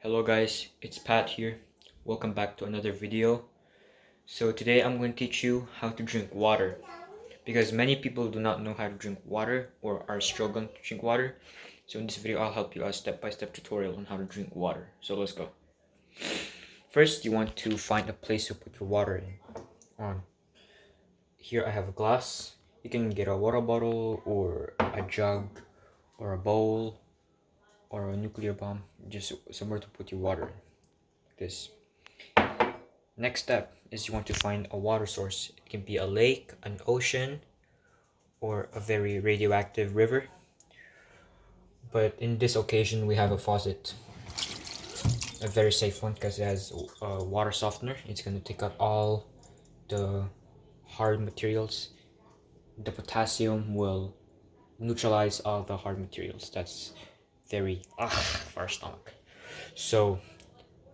Hello guys, it's Pat here. Welcome back to another video. So today I'm going to teach you how to drink water because many people do not know how to drink water or are struggling to drink water. So in this video I'll help you a step-by-step tutorial on how to drink water. So let's go. First you want to find a place to put your water in. Here I have a glass. You can get a water bottle or a jug or a bowl or a nuclear bomb, just somewhere to put your water in. Like this. Next step is you want to find a water source. It can be a lake, an ocean, or a very radioactive river. But in this occasion, we have a faucet. A very safe one because it has a water softener. It's going to take out all the hard materials. The potassium will neutralize all the hard materials. That's very for our stomach. So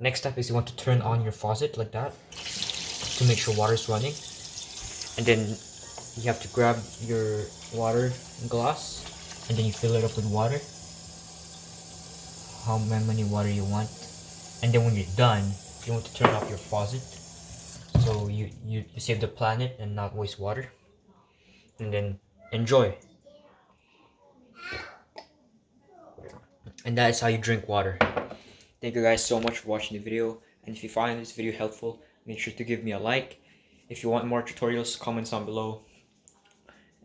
next step is you want to turn on your faucet like that to make sure water is running, and then you have to grab your water glass and then you fill it up with water, how many water you want, and then when you're done you want to turn off your faucet so you save the planet and not waste water, and then enjoy. And that is how you drink water. Thank you guys so much for watching the video, and if you find this video helpful, make sure to give me a like. If you want more tutorials, comments down below,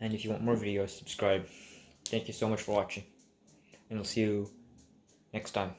and if you want more videos, subscribe. Thank you so much for watching, and I'll see you next time.